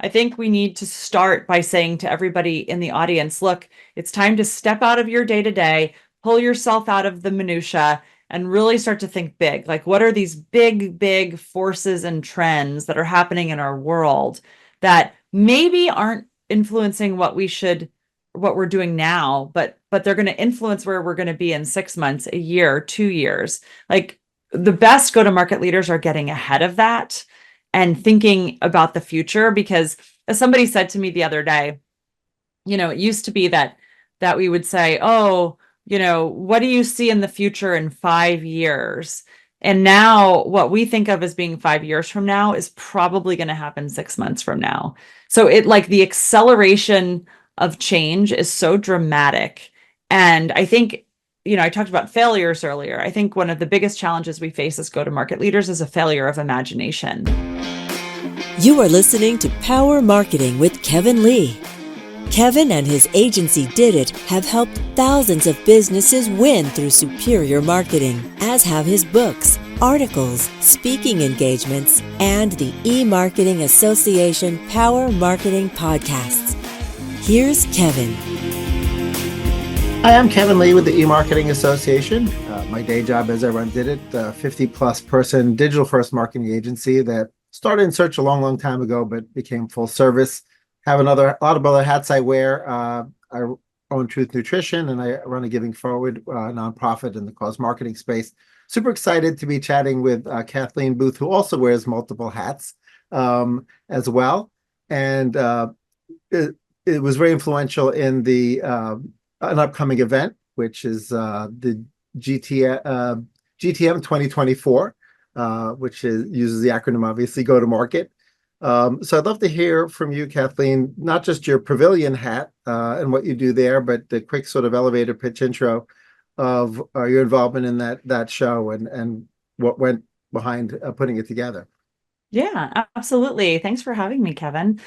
I think we need to start by saying to everybody in the audience, look, it's time to step out of your day to day, pull yourself out of the minutia, and really start to think big. Like, what are these big, big forces and trends that are happening in our world that maybe aren't influencing what we're doing now, but they're going to influence where we're going to be in 6 months, a year, 2 years. Like, the best go-to-market leaders are getting ahead of that and thinking about the future, because as somebody said to me the other day, it used to be that we would say, oh, what do you see in the future in 5 years? And now what we think of as being 5 years from now is probably going to happen 6 months from now. So the acceleration of change is so dramatic. And I think, I talked about failures earlier. I think one of the biggest challenges we face as go-to-market leaders is a failure of imagination. You are listening to Power Marketing with Kevin Lee. Kevin and his agency Did It have helped thousands of businesses win through superior marketing, as have his books, articles, speaking engagements, and the eMarketing Association Power Marketing podcasts. Here's Kevin. Hi, I'm Kevin Lee with the eMarketing Association. My day job is I run Did It, a 50-plus person digital-first marketing agency that started in search a long, long time ago, but became full service. Have a lot of other hats I wear. I own Truth Nutrition, and I run a Giving Forward nonprofit in the cause marketing space. Super excited to be chatting with Kathleen Booth, who also wears multiple hats as well. And it was very influential in an upcoming event, which is the GTM 2024, which uses the acronym, obviously, Go to Market. So I'd love to hear from you, Kathleen, not just your Pavilion hat and what you do there, but the quick sort of elevator pitch intro of your involvement in that show and what went behind putting it together. Yeah, absolutely. Thanks for having me, Kevin.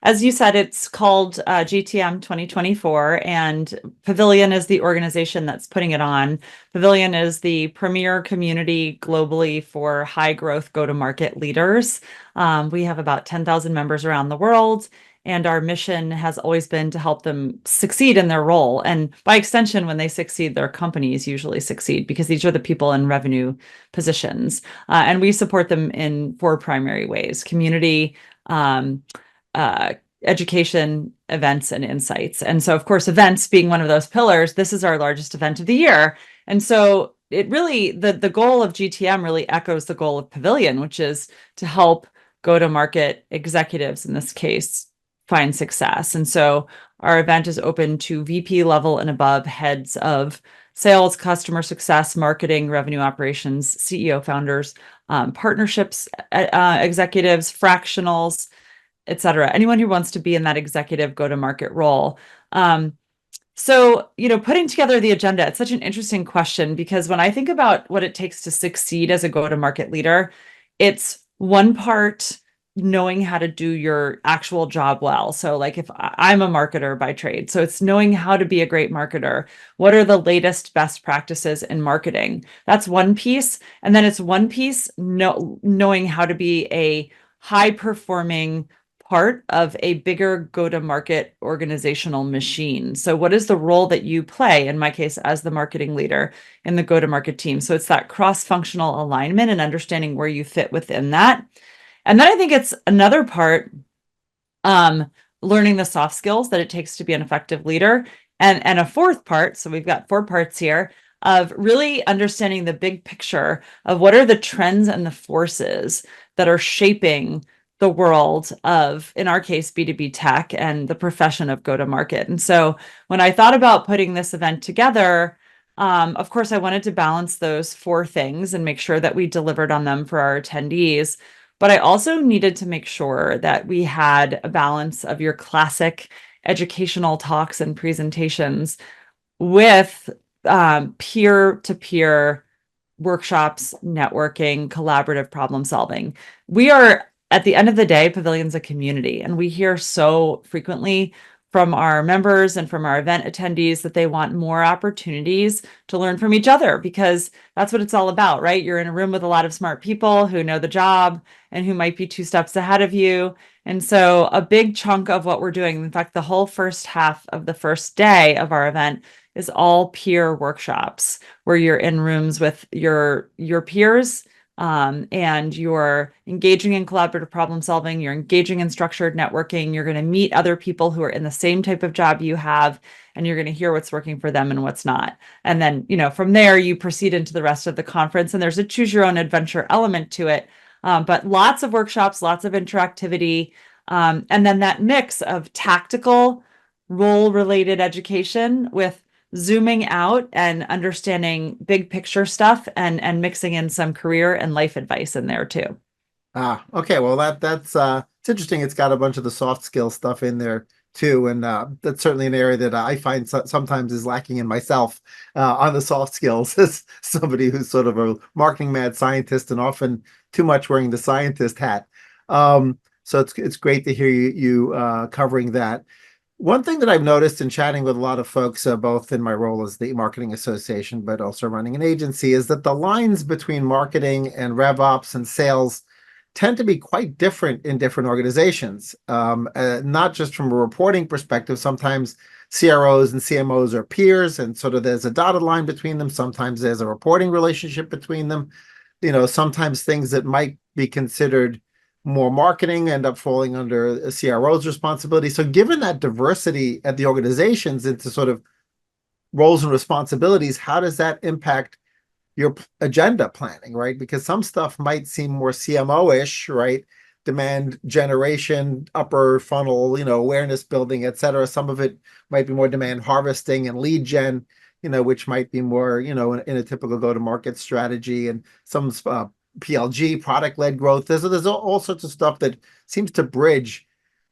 As you said, it's called GTM 2024, and Pavilion is the organization that's putting it on. Pavilion is the premier community globally for high growth go-to-market leaders. We have about 10,000 members around the world, and our mission has always been to help them succeed in their role. And by extension, when they succeed, their companies usually succeed, because these are the people in revenue positions. And we support them in 4 primary ways: community, education, events, and insights. And so, of course, events being one of those pillars, this is our largest event of the year. And so it really, the goal of GTM really echoes the goal of Pavilion, which is to help go-to-market executives, in this case, find success. And so our event is open to VP level and above heads of sales, customer success, marketing, revenue operations, CEO founders, partnerships, executives, fractionals, etc. Anyone who wants to be in that executive go-to-market role. So, putting together the agenda, it's such an interesting question, because when I think about what it takes to succeed as a go-to-market leader, it's one part knowing how to do your actual job well. So like, if I'm a marketer by trade, so it's knowing how to be a great marketer. What are the latest best practices in marketing? That's one piece. And then it's one piece knowing how to be a high-performing part of a bigger go-to-market organizational machine. So what is the role that you play, in my case, as the marketing leader in the go-to-market team? So it's that cross-functional alignment and understanding where you fit within that. And then I think it's another part, learning the soft skills that it takes to be an effective leader. And a fourth part, so we've got 4 parts here, of really understanding the big picture of what are the trends and the forces that are shaping the world of, in our case, B2B tech and the profession of go-to-market. And so when I thought about putting this event together, of course, I wanted to balance those 4 things and make sure that we delivered on them for our attendees. But I also needed to make sure that we had a balance of your classic educational talks and presentations with peer-to-peer workshops, networking, collaborative problem solving. We are, at the end of the day, Pavilion's a community, and we hear so frequently from our members and from our event attendees that they want more opportunities to learn from each other, because that's what it's all about, right? You're in a room with a lot of smart people who know the job and who might be 2 steps ahead of you. And so a big chunk of what we're doing, in fact, the whole first half of the first day of our event is all peer workshops where you're in rooms with your peers, and you're engaging in collaborative problem solving, you're engaging in structured networking, you're going to meet other people who are in the same type of job you have, and you're going to hear what's working for them and what's not. And then, from there, you proceed into the rest of the conference, and there's a choose your own adventure element to it. But lots of workshops, lots of interactivity, and then that mix of tactical role-related education with zooming out and understanding big picture stuff, and mixing in some career and life advice in there too. Okay. Well, that's it's interesting. It's got a bunch of the soft skill stuff in there too, and that's certainly an area that I find sometimes is lacking in myself on the soft skills as somebody who's sort of a marketing mad scientist and often too much wearing the scientist hat. So it's great to hear you covering that. One thing that I've noticed in chatting with a lot of folks, both in my role as the marketing association, but also running an agency, is that the lines between marketing and rev ops and sales tend to be quite different in different organizations. Not just from a reporting perspective. Sometimes CROs and CMOs are peers, and sort of there's a dotted line between them. Sometimes there's a reporting relationship between them. Sometimes things that might be considered more marketing end up falling under a CRO's responsibility. So given that diversity at the organizations into sort of roles and responsibilities, how does that impact your agenda planning, right? Because some stuff might seem more CMO-ish, right? Demand generation, upper funnel, awareness building, et cetera. Some of it might be more demand harvesting and lead gen, which might be more, in a typical go-to-market strategy, and some PLG, product-led growth. There's all sorts of stuff that seems to bridge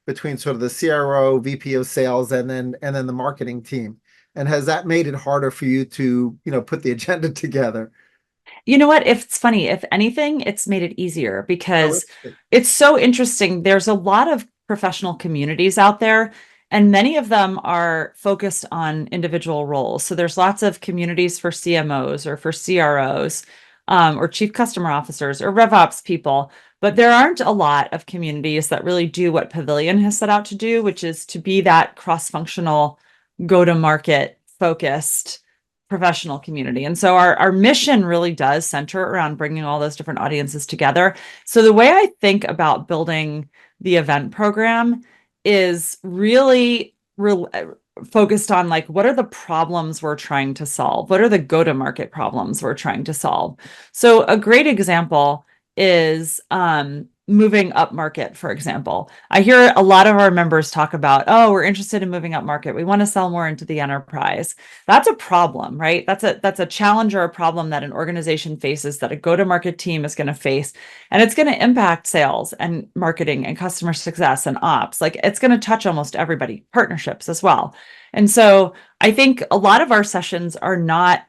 between sort of the CRO, VP of sales, and then the marketing team. And has that made it harder for you to, put the agenda together? You know what? If it's funny, if anything, it's made it easier, because Oh, it's so interesting. There's a lot of professional communities out there, and many of them are focused on individual roles. So there's lots of communities for CMOs or for CROs, or chief customer officers or RevOps people. But there aren't a lot of communities that really do what Pavilion has set out to do, which is to be that cross-functional, go-to-market focused professional community. And so our mission really does center around bringing all those different audiences together. So the way I think about building the event program is really focused on, like, what are the problems we're trying to solve? What are the go-to-market problems we're trying to solve? So a great example is moving up market, for example. I hear a lot of our members talk about, oh, we're interested in moving up market. We want to sell more into the enterprise. That's a problem, right? That's a challenge or a problem that an organization faces, that a go-to-market team is going to face. And it's going to impact sales and marketing and customer success and ops. Like, it's going to touch almost everybody, partnerships as well. And so I think a lot of our sessions are not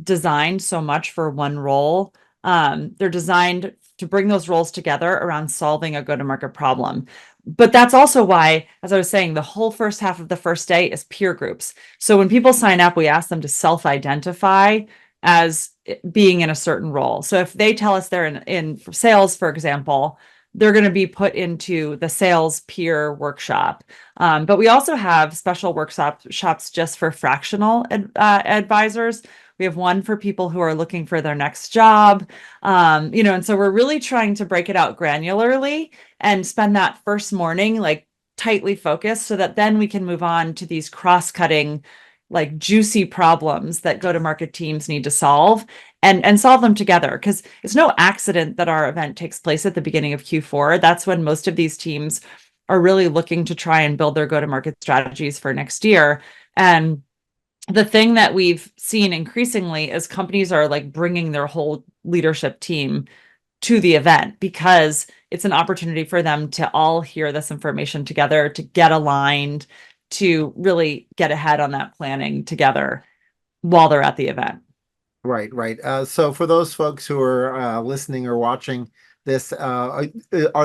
designed so much for one role. They're designed to bring those roles together around solving a go-to-market problem. But that's also why, as I was saying, the whole first half of the first day is peer groups. So when people sign up, we ask them to self-identify as being in a certain role. So if they tell us they're in sales, for example, they're going to be put into the sales peer workshop. But we also have special workshops just for fractional advisors. We have one for people who are looking for their next job, and so we're really trying to break it out granularly and spend that first morning like tightly focused, so that then we can move on to these cross-cutting, like juicy problems that go-to-market teams need to solve, and solve them together. Because it's no accident that our event takes place at the beginning of Q4. That's when most of these teams are really looking to try and build their go-to-market strategies for next year. And the thing that we've seen increasingly is companies are like bringing their whole leadership team to the event, because it's an opportunity for them to all hear this information together, to get aligned, to really get ahead on that planning together while they're at the event. Right. So for those folks who are listening or watching this, are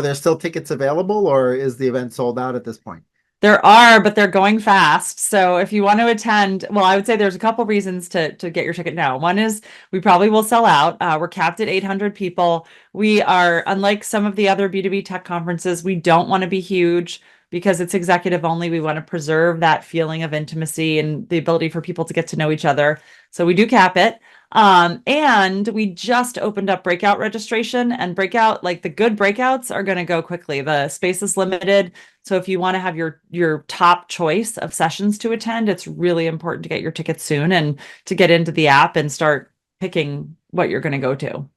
there still tickets available, or is the event sold out at this point? There are, but they're going fast. So if you want to attend, well, I would say there's a couple reasons to get your ticket now. One is we probably will sell out. We're capped at 800 people. We are, unlike some of the other B2B tech conferences, we don't want to be huge because it's executive only. We want to preserve that feeling of intimacy and the ability for people to get to know each other. So we do cap it. And we just opened up breakout registration, and breakout, like the good breakouts are going to go quickly. The space is limited. So if you want to have your top choice of sessions to attend, it's really important to get your tickets soon and to get into the app and start picking what you're going to go to.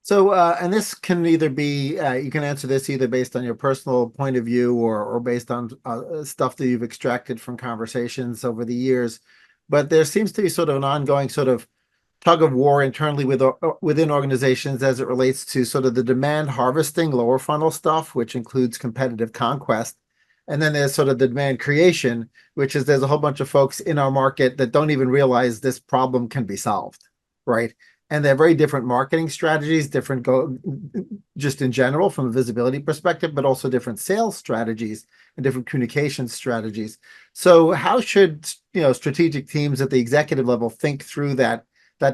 So, and this can either be, you can answer this either based on your personal point of view or based on stuff that you've extracted from conversations over the years. But there seems to be sort of an ongoing sort of tug of war internally within organizations as it relates to sort of the demand harvesting, lower funnel stuff, which includes competitive conquest. And then there's sort of the demand creation, which is there's a whole bunch of folks in our market that don't even realize this problem can be solved, right? And they're very different marketing strategies, different just in general from a visibility perspective, but also different sales strategies and different communication strategies. So how should, strategic teams at the executive level think through that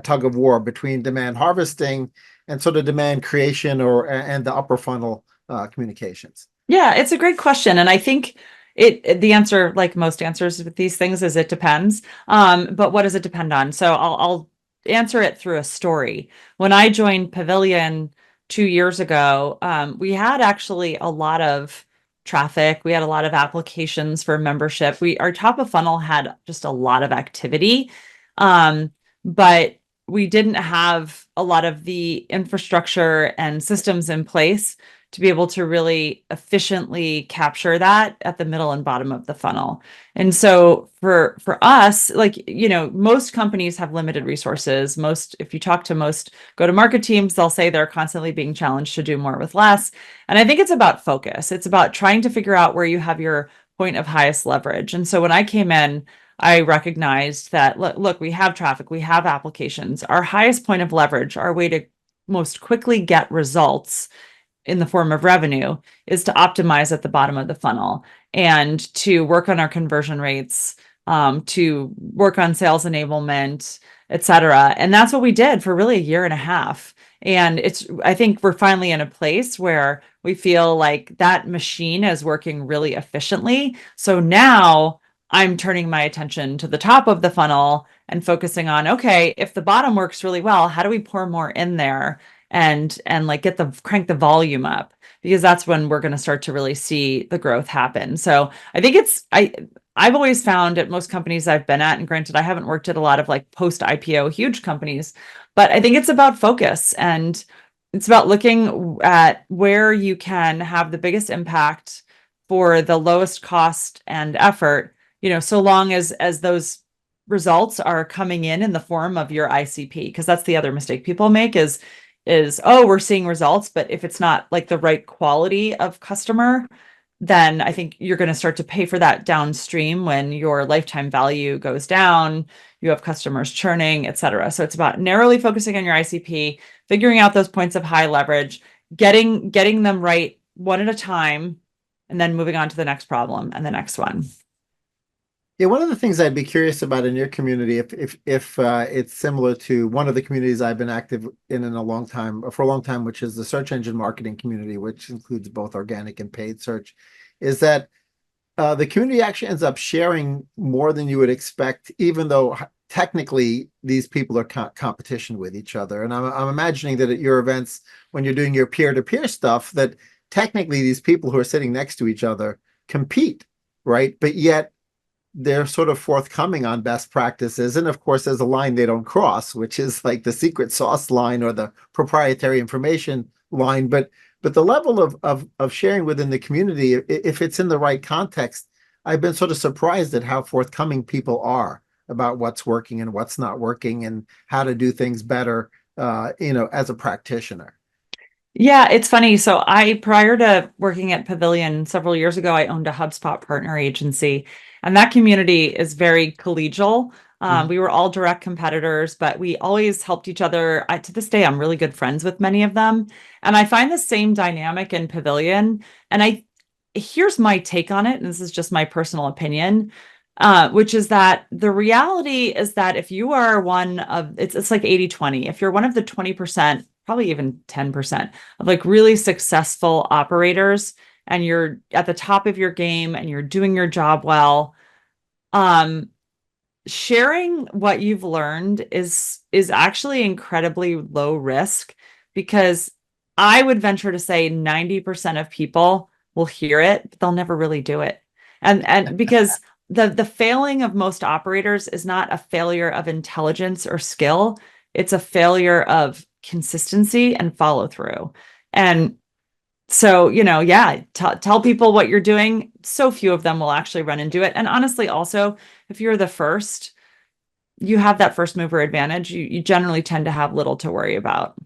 tug of war between demand harvesting and sort of demand creation and the upper funnel communications? Yeah, it's a great question. And I think the answer, like most answers with these things, is it depends. But what does it depend on? So I'll answer it through a story. When I joined Pavilion 2 years ago, we had actually a lot of traffic. We had a lot of applications for membership. Our top of funnel had just a lot of activity. But we didn't have a lot of the infrastructure and systems in place to be able to really efficiently capture that at the middle and bottom of the funnel. And so for us, most companies have limited resources. If you talk to most go-to-market teams, they'll say they're constantly being challenged to do more with less. And I think it's about focus. It's about trying to figure out where you have your point of highest leverage. And so when I came in, I recognized that, look, we have traffic, we have applications. Our highest point of leverage, our way to most quickly get results in the form of revenue, is to optimize at the bottom of the funnel and to work on our conversion rates, to work on sales enablement, et cetera. And that's what we did for really a year and a half. And I think we're finally in a place where we feel like that machine is working really efficiently. So now I'm turning my attention to the top of the funnel and focusing on, okay, if the bottom works really well, how do we pour more in there and crank the volume up? Because that's when we're going to start to really see the growth happen. So I think I've always found at most companies I've been at, and granted, I haven't worked at a lot of post IPO huge companies, but I think it's about focus, and it's about looking at where you can have the biggest impact for the lowest cost and effort, so long as those results are coming in the form of your ICP. Because that's the other mistake people make is, oh, we're seeing results, but if it's not the right quality of customer, then I think you're going to start to pay for that downstream when your lifetime value goes down, you have customers churning, et cetera. So it's about narrowly focusing on your ICP, figuring out those points of high leverage, getting them right one at a time, and then moving on to the next problem and the next one. Yeah, one of the things I'd be curious about in your community, if it's similar to one of the communities I've been active in for a long time, which is the search engine marketing community, which includes both organic and paid search, is that the community actually ends up sharing more than you would expect, even though technically these people are competition with each other. And I'm imagining that at your events, when you're doing your peer-to-peer stuff, that technically these people who are sitting next to each other compete, right? But yet they're sort of forthcoming on best practices. And of course, there's a line they don't cross, which is like the secret sauce line or the proprietary information line. But the level of sharing within the community, if it's in the right context, I've been sort of surprised at how forthcoming people are about what's working and what's not working and how to do things better, as a practitioner. Yeah, it's funny. So prior to working at Pavilion several years ago, I owned a HubSpot partner agency, and that community is very collegial. We were all direct competitors, but we always helped each other. To this day, I'm really good friends with many of them. And I find the same dynamic in Pavilion. And here's my take on it, and this is just my personal opinion, which is that the reality is that if you are one of, it's like 80-20. If you're one of the 20%, probably even 10% of like really successful operators, and you're at the top of your game and you're doing your job well, sharing what you've learned is actually incredibly low risk, because I would venture to say 90% of people will hear it, but they'll never really do it. And because the failing of most operators is not a failure of intelligence or skill, it's a failure of consistency and follow through. And so, yeah, tell people what you're doing. So few of them will actually run and do it. And honestly, also, if you're the first, you have that first mover advantage. You generally tend to have little to worry about.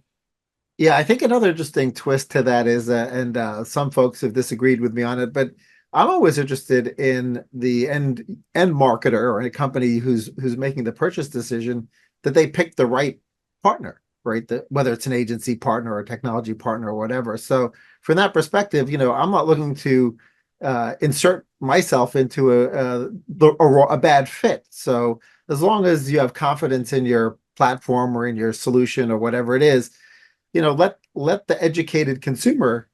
Yeah, I think another interesting twist to that is, and some folks have disagreed with me on it, but I'm always interested in the end marketer or a company who's making the purchase decision, that they pick the right partner, right? Whether it's an agency partner or a technology partner or whatever. So from that perspective, I'm not looking to insert myself into a bad fit. So as long as you have confidence in your platform or in your solution or whatever it is, let the educated consumer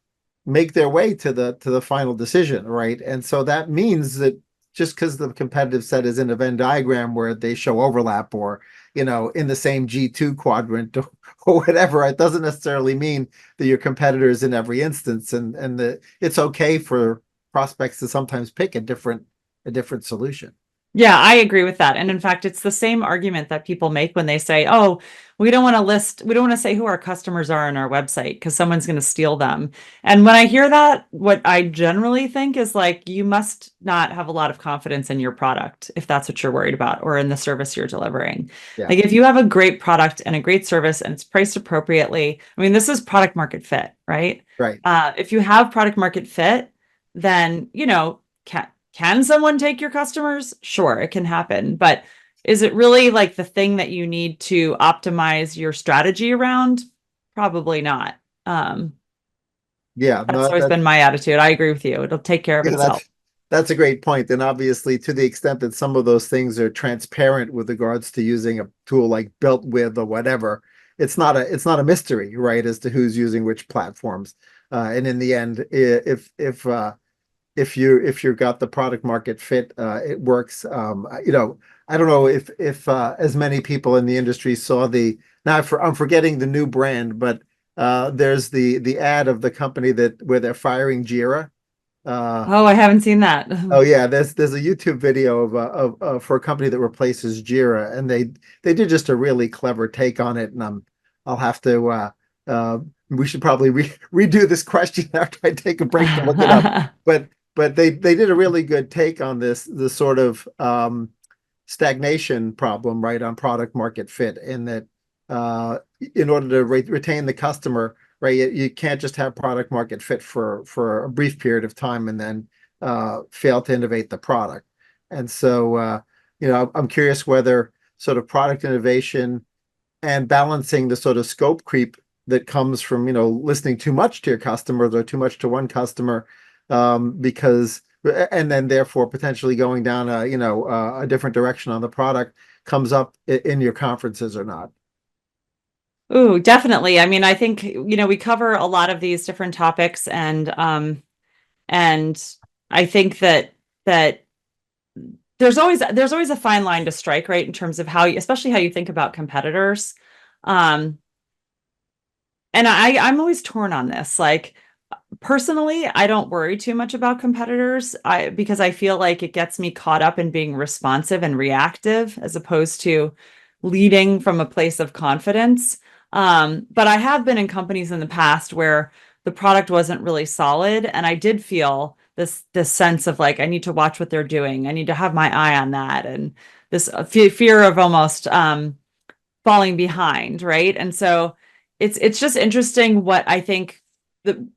make their way to the final decision, right? And so that means that just because the competitive set is in a Venn diagram where they show overlap, or in the same G2 quadrant, or whatever, it doesn't necessarily mean that your competitors in every instance, and that it's okay for prospects to sometimes pick a different solution. Yeah, I agree with that. And in fact, it's the same argument that people make when they say, oh, we don't want to say who our customers are on our website because someone's going to steal them. And when I hear that, what I generally think is like, you must not have a lot of confidence in your product if that's what you're worried about, or in the service you're delivering. Yeah. Like if you have a great product and a great service and it's priced appropriately, I mean, this is product market fit, right? Right. If you have product market fit, then, can someone take your customers? Sure, it can happen. But is it really like the thing that you need to optimize your strategy around? Probably not. Yeah, That's no, always been my attitude. I agree with you. It'll take care of yeah, itself. that's a great point. And obviously, to the extent that some of those things are transparent with regards to using a tool like Built With or whatever, it's not a mystery, right, as to who's using which platforms. And in the end, if you've got the product market fit, it works. I don't know if as many people in the industry saw I'm forgetting the new brand, but there's the ad of the company where they're firing Jira. Oh, I haven't seen that. Oh yeah, there's a YouTube video of for a company that replaces Jira, and they did just a really clever take on it, and I'll have to we should probably redo this question after I take a break to look it up. But they did a really good take on the sort of stagnation problem, right, on product market fit, in that in order to retain the customer, right, you can't just have product market fit for a brief period of time and then fail to innovate the product. And so I'm curious whether sort of product innovation and balancing the sort of scope creep that comes from listening too much to your customers or too much to one customer, because and then therefore potentially going down a different direction on the product, comes up in your conferences or not. Ooh, definitely. I mean, I think, we cover a lot of these different topics, and I think that there's always a fine line to strike, right, in terms of especially how you think about competitors. And I'm always torn on this. Like, personally, I don't worry too much about competitors, because I feel like it gets me caught up in being responsive and reactive as opposed to leading from a place of confidence. But I have been in companies in the past where the product wasn't really solid, and I did feel this sense of like, I need to watch what they're doing. I need to have my eye on that, and this fear of almost falling behind, right? And so it's just interesting what I think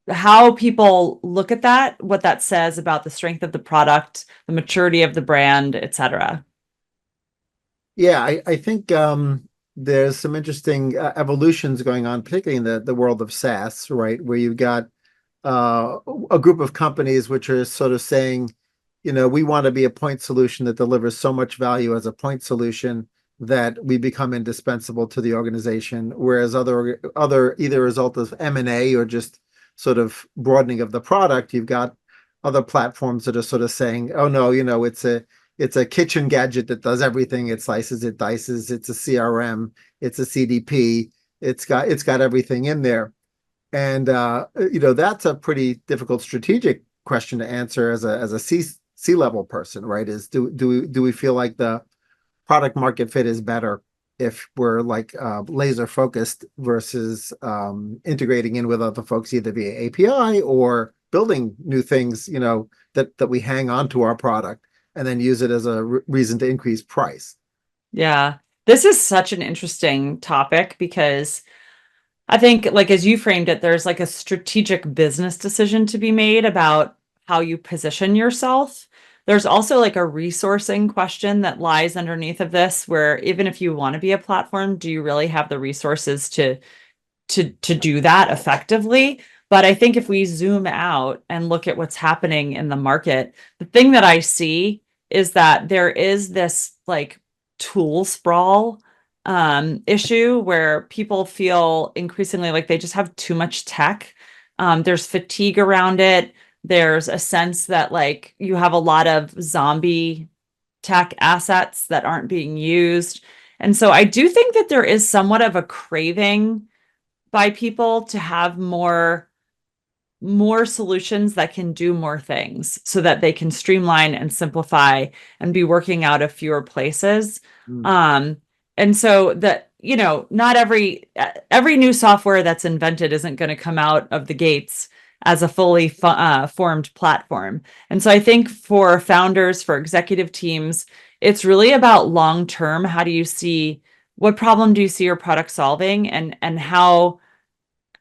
how people look at that, what that says about the strength of the product, the maturity of the brand, etc. Yeah, I think there's some interesting evolutions going on, particularly in the world of SaaS, right, where you've got a group of companies which are sort of saying, we want to be a point solution that delivers so much value as a point solution that we become indispensable to the organization, whereas other either result of M&A or just sort of broadening of the product, you've got other platforms that are sort of saying, oh no, it's a kitchen gadget that does everything. It slices, it dices, it's a CRM, it's a CDP, it's got everything in there. And that's a pretty difficult strategic question to answer as a C-level person, right? Is do we feel like the product market fit is better if we're like laser focused versus integrating in with other folks either via API or building new things, that we hang on to our product and then use it as a reason to increase price. Yeah, this is such an interesting topic because I think, like, as you framed it, there's like a strategic business decision to be made about how you position yourself. There's also like a resourcing question that lies underneath of this, where even if you want to be a platform, do you really have the resources to do that effectively? But I think if we zoom out and look at what's happening in the market, the thing that I see is that there is this like tool sprawl issue where people feel increasingly like they just have too much tech. There's fatigue around it. There's a sense that like you have a lot of zombie tech assets that aren't being used. And so I do think that there is somewhat of a craving by people to have more solutions that can do more things so that they can streamline and simplify and be working out of fewer places. And so that, not every new software that's invented isn't going to come out of the gates as a fully formed platform. And so I think for founders, for executive teams, it's really about long-term. What problem do you see your product solving, and how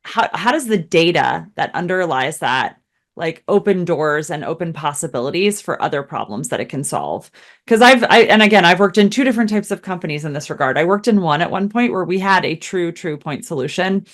does the data that underlies that like open doors and open possibilities for other problems that it can solve? Because I've worked in two different types of companies in this regard. I worked in one at one point where we had a true point solution.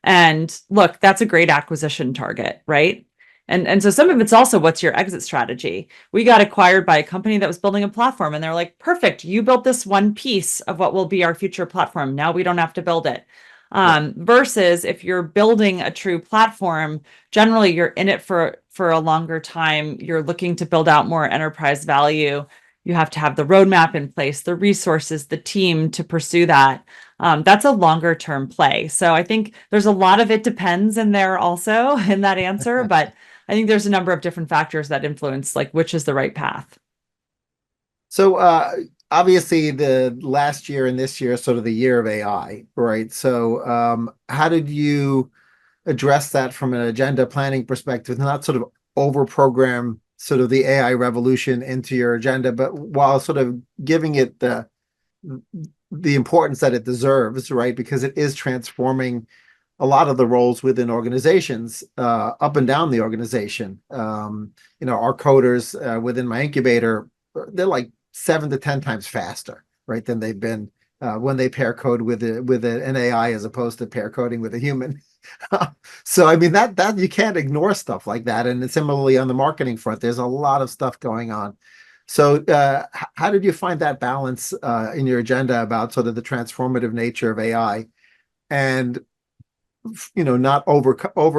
And look, that's a great acquisition target, right? And so some of it's also, what's your exit strategy? We got acquired by a company that was building a platform, and they're like, perfect, you built this one piece of what will be our future platform. Now we don't have to build it. Versus if you're building a true platform, generally you're in it for a longer time. You're looking to build out more enterprise value. You have to have the roadmap in place, the resources, the team to pursue that. That's a longer term play. So I think there's a lot of it depends in there also in that answer, but I think there's a number of different factors that influence like which is the right path. So obviously the last year and this year is sort of the year of AI, right? So how did you address that from an agenda planning perspective, not sort of over program sort of the AI revolution into your agenda, but while sort of giving it the importance that it deserves, right? Because it is transforming a lot of the roles within organizations, up and down the organization. Our coders within my incubator, they're like 7 to 10 times faster, right, than they've been when they pair code with an AI as opposed to pair coding with a human. So I mean that you can't ignore stuff like that. And similarly on the marketing front, there's a lot of stuff going on. So how did you find that balance in your agenda about sort of the transformative nature of AI, and not over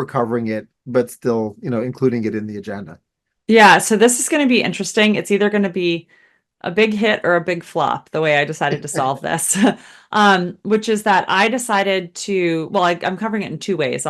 covering it, but still including it in the agenda? Yeah, so this is going to be interesting. It's either going to be a big hit or a big flop, the way I decided to solve this, which is that I decided I'm covering it in two ways.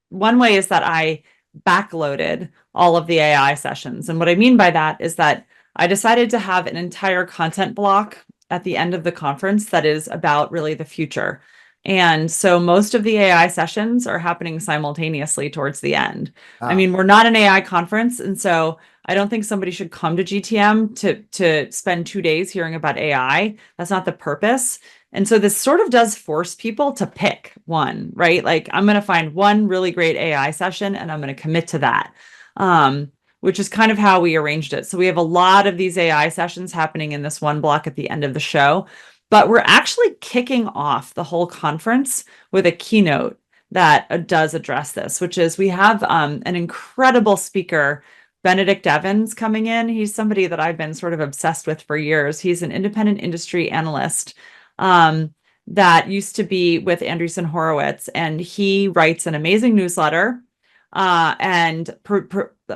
One way is that I backloaded all of the AI sessions. And what I mean by that is that I decided to have an entire content block at the end of the conference that is about really the future. And so most of the AI sessions are happening simultaneously towards the end. I mean, we're not an AI conference, and so I don't think somebody should come to GTM to spend 2 days hearing about AI. That's not the purpose. And so this sort of does force people to pick one, right? Like, I'm going to find one really great AI session and I'm going to commit to that, which is kind of how we arranged it. So we have a lot of these AI sessions happening in this one block at the end of the show, but we're actually kicking off the whole conference with a keynote that does address this, which is we have an incredible speaker, Benedict Evans, coming in. He's somebody that I've been sort of obsessed with for years. He's an independent industry analyst that used to be with Andreessen Horowitz, and he writes an amazing newsletter and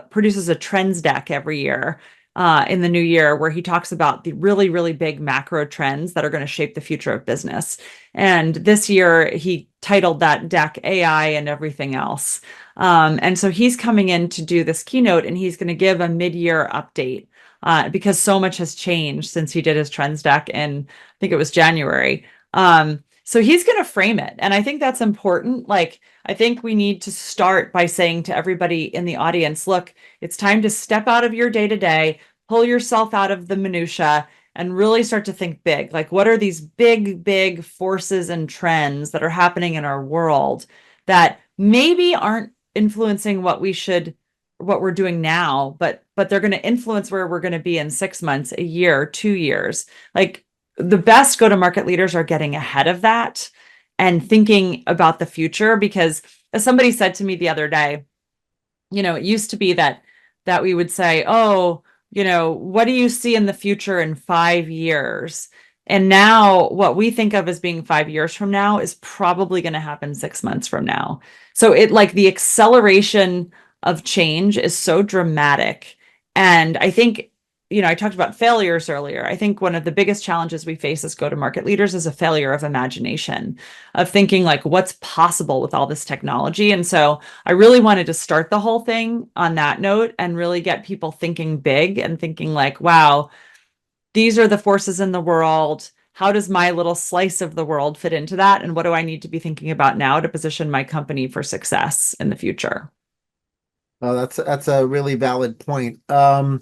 produces a trends deck every year in the new year, where he talks about the really, really big macro trends that are going to shape the future of business. And this year he titled that deck AI and Everything Else. And so he's coming in to do this keynote, and he's going to give a mid-year update because so much has changed since he did his trends deck in, I think it was January. So he's going to frame it. And I think that's important. Like, I think we need to start by saying to everybody in the audience, look, it's time to step out of your day-to-day, pull yourself out of the minutia, and really start to think big. Like, what are these big, big forces and trends that are happening in our world that maybe aren't influencing what we're doing now, but they're going to influence where we're going to be in 6 months, a year, 2 years. Like, the best go-to-market leaders are getting ahead of that and thinking about the future, because as somebody said to me the other day, it used to be that we would say, oh, what do you see in the future in 5 years? And now what we think of as being 5 years from now is probably going to happen 6 months from now. So the acceleration of change is so dramatic. And I think, I talked about failures earlier. I think one of the biggest challenges we face as go-to-market leaders is a failure of imagination, of thinking like, what's possible with all this technology. And so I really wanted to start the whole thing on that note and really get people thinking big and thinking like, wow, these are the forces in the world. How does my little slice of the world fit into that? And what do I need to be thinking about now to position my company for success in the future? Oh, that's a really valid point. A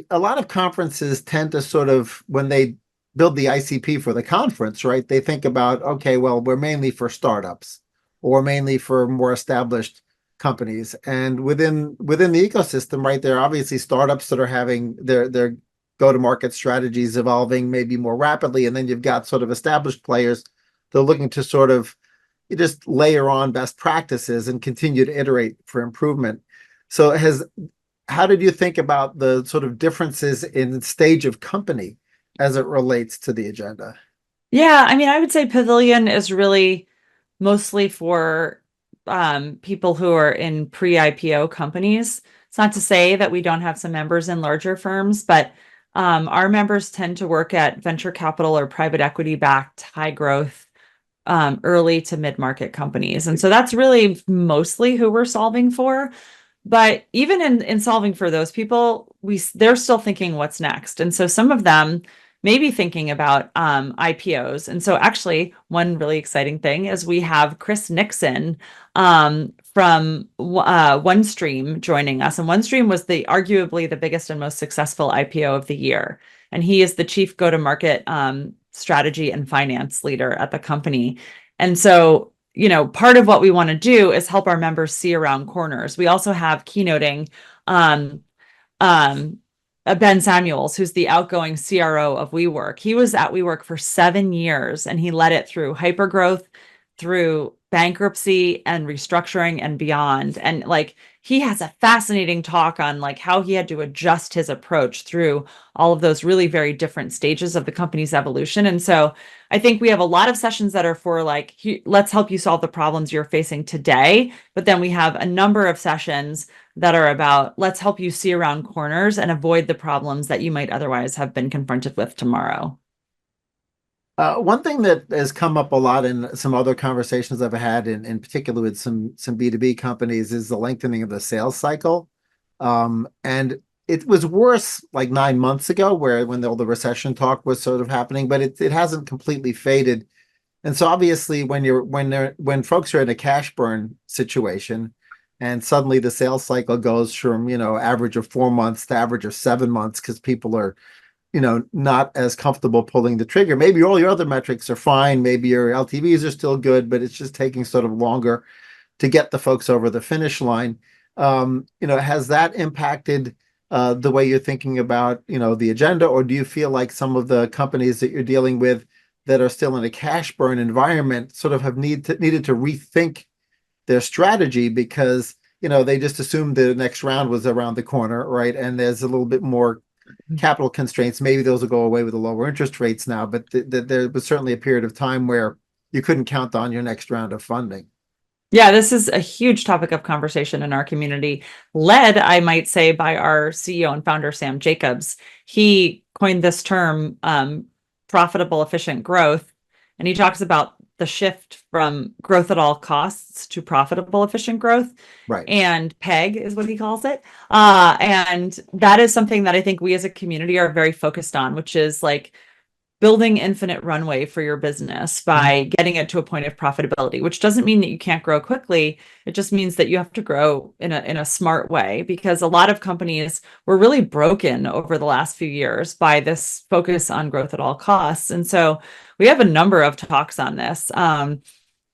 lot of conferences tend to sort of, when they build the ICP for the conference, right, they think about, okay, well, we're mainly for startups or mainly for more established companies. And within the ecosystem, right, there are obviously startups that are having their go-to-market strategies evolving maybe more rapidly. And then you've got sort of established players that are looking to sort of just layer on best practices and continue to iterate for improvement. So how did you think about the sort of differences in stage of company as it relates to the agenda? Yeah, I mean, I would say Pavilion is really mostly for people who are in pre-IPO companies. It's not to say that we don't have some members in larger firms, but our members tend to work at venture capital or private equity backed high growth early to mid-market companies. And so that's really mostly who we're solving for. But even in solving for those people, they're still thinking what's next. And so some of them may be thinking about IPOs. And so actually, one really exciting thing is we have Chris Nixon from OneStream joining us. And OneStream was arguably the biggest and most successful IPO of the year. And he is the chief go-to-market strategy and finance leader at the company. And so part of what we want to do is help our members see around corners. We also have keynoting Ben Samuels, who's the outgoing CRO of WeWork. He was at WeWork for 7 years, and he led it through hypergrowth, through bankruptcy and restructuring and beyond. And he has a fascinating talk on how he had to adjust his approach through all of those really very different stages of the company's evolution. And so I think we have a lot of sessions that are for let's help you solve the problems you're facing today. But then we have a number of sessions that are about, let's help you see around corners and avoid the problems that you might otherwise have been confronted with tomorrow. One thing that has come up a lot in some other conversations I've had, in particular with some B2B companies, is the lengthening of the sales cycle. And it was worse 9 months ago, when all the recession talk was sort of happening, but it hasn't completely faded. And so obviously when folks are in a cash burn situation, and suddenly the sales cycle goes from average of 4 months to average of 7 months because people are not as comfortable pulling the trigger. Maybe all your other metrics are fine. Maybe your LTVs are still good, but it's just taking sort of longer to get the folks over the finish line. Has that impacted the way you're thinking about, the agenda, or do you feel like some of the companies that you're dealing with that are still in a cash burn environment sort of have needed to rethink their strategy because, they just assumed the next round was around the corner, right? And there's a little bit more capital constraints. Maybe those will go away with the lower interest rates now, but there was certainly a period of time where you couldn't count on your next round of funding. Yeah, this is a huge topic of conversation in our community, led, I might say, by our CEO and founder, Sam Jacobs. He coined this term, profitable, efficient growth. And he talks about the shift from growth at all costs to profitable, efficient growth. Right. And PEG is what he calls it. And that is something that I think we as a community are very focused on, which is like building infinite runway for your business by getting it to a point of profitability, which doesn't mean that you can't grow quickly. It just means that you have to grow in a smart way, because a lot of companies were really broken over the last few years by this focus on growth at all costs. And so we have a number of talks on this.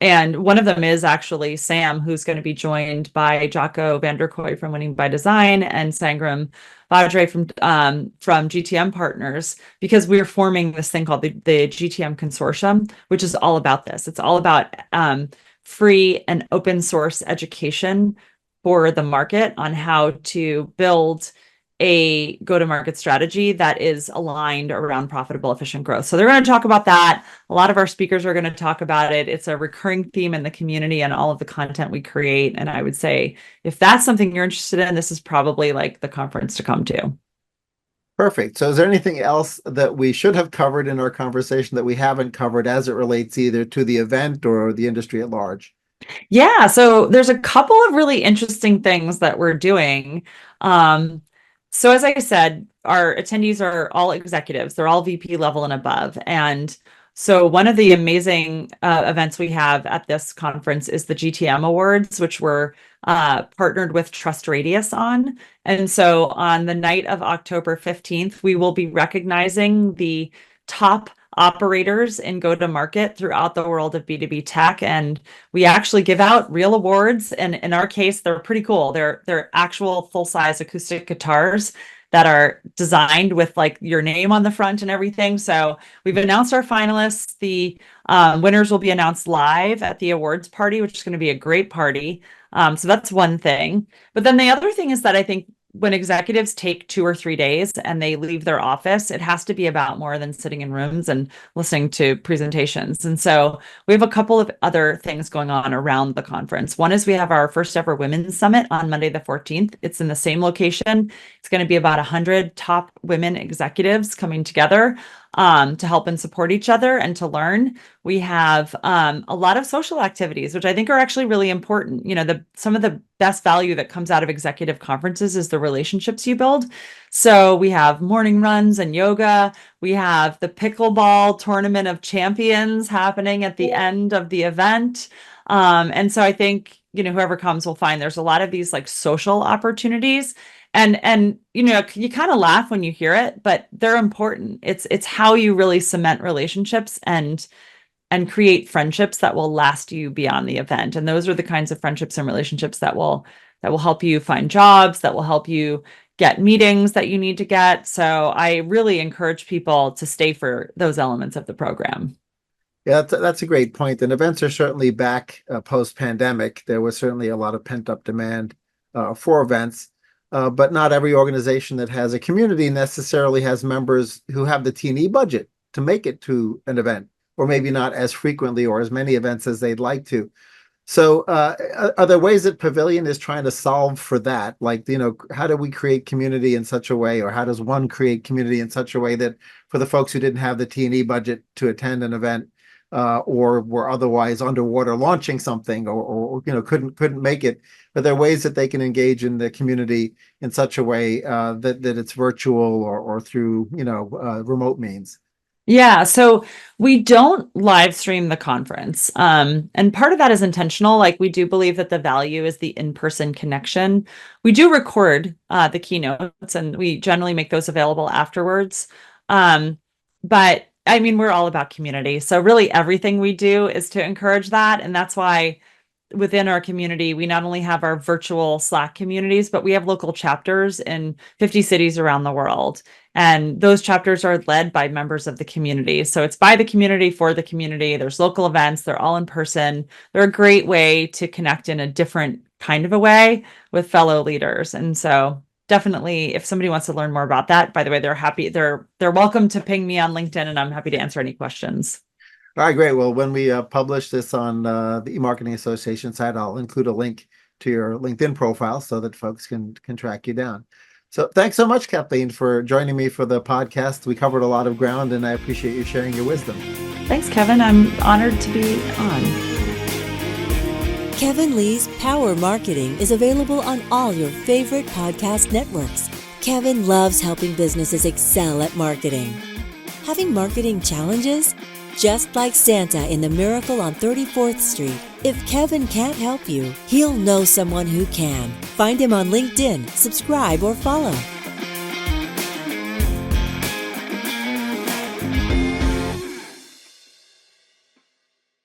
And one of them is actually Sam, who's going to be joined by Jocko Vanderkooy from Winning by Design and Sangram Vajre from GTM Partners, because we're forming this thing called the GTM Consortium, which is all about this. It's all about free and open source education for the market on how to build a go-to-market strategy that is aligned around profitable, efficient growth. So they're going to talk about that. A lot of our speakers are going to talk about it. It's a recurring theme in the community and all of the content we create. And I would say, if that's something you're interested in, this is probably like the conference to come to. Perfect. So is there anything else that we should have covered in our conversation that we haven't covered as it relates either to the event or the industry at large? Yeah, so there's a couple of really interesting things that we're doing. So as I said, our attendees are all executives. They're all VP level and above. And so one of the amazing events we have at this conference is the GTM Awards, which we're partnered with Trust Radius on. And so on the night of October 15th, we will be recognizing the top operators in go-to-market throughout the world of B2B tech. And we actually give out real awards. And in our case, they're pretty cool. They're actual full-size acoustic guitars that are designed with like your name on the front and everything. So we've announced our finalists. The winners will be announced live at the awards party, which is going to be a great party. So that's one thing. But then the other thing is that I think when executives take 2 or 3 days and they leave their office, it has to be about more than sitting in rooms and listening to presentations. And so we have a couple of other things going on around the conference. One is we have our first ever women's summit on Monday, the 14th. It's in the same location. It's going to be about 100 top women executives coming together to help and support each other and to learn. We have a lot of social activities, which I think are actually really important. Some of the best value that comes out of executive conferences is the relationships you build. So we have morning runs and yoga. We have the pickleball tournament of champions happening at the end of the event. And so I think, whoever comes will find there's a lot of these like social opportunities. And you kind of laugh when you hear it, but they're important. It's how you really cement relationships and create friendships that will last you beyond the event. And those are the kinds of friendships and relationships that will help you find jobs, that will help you get meetings that you need to get. So I really encourage people to stay for those elements of the program. Yeah, that's a great point. And events are certainly back post-pandemic. There was certainly a lot of pent-up demand for events. But not every organization that has a community necessarily has members who have the T&E budget to make it to an event, or maybe not as frequently or as many events as they'd like to. So are there ways that Pavilion is trying to solve for that? Like, how do we create community in such a way, or how does one create community in such a way that for the folks who didn't have the T&E budget to attend an event, or were otherwise underwater launching something, or couldn't make it, but there are ways that they can engage in the community in such a way that it's virtual or through remote means? Yeah, so we don't live stream the conference. And part of that is intentional. Like, we do believe that the value is the in-person connection. We do record the keynotes, and we generally make those available afterwards. But I mean, we're all about community. So really everything we do is to encourage that. And that's why within our community, we not only have our virtual Slack communities, but we have local chapters in 50 cities around the world. And those chapters are led by members of the community. So it's by the community for the community. There's local events. They're all in person. They're a great way to connect in a different kind of a way with fellow leaders. And so definitely, if somebody wants to learn more about that, by the way, they're welcome to ping me on LinkedIn, and I'm happy to answer any questions. All right, great. Well, when we publish this on the eMarketing Association site, I'll include a link to your LinkedIn profile so that folks can track you down. So thanks so much, Kathleen, for joining me for the podcast. We covered a lot of ground, and I appreciate you sharing your wisdom. Thanks, Kevin. I'm honored to be on. Kevin Lee's Power Marketing is available on all your favorite podcast networks. Kevin loves helping businesses excel at marketing. Having marketing challenges? Just like Santa in The Miracle on 34th Street, if Kevin can't help you, he'll know someone who can. Find him on LinkedIn, subscribe, or follow.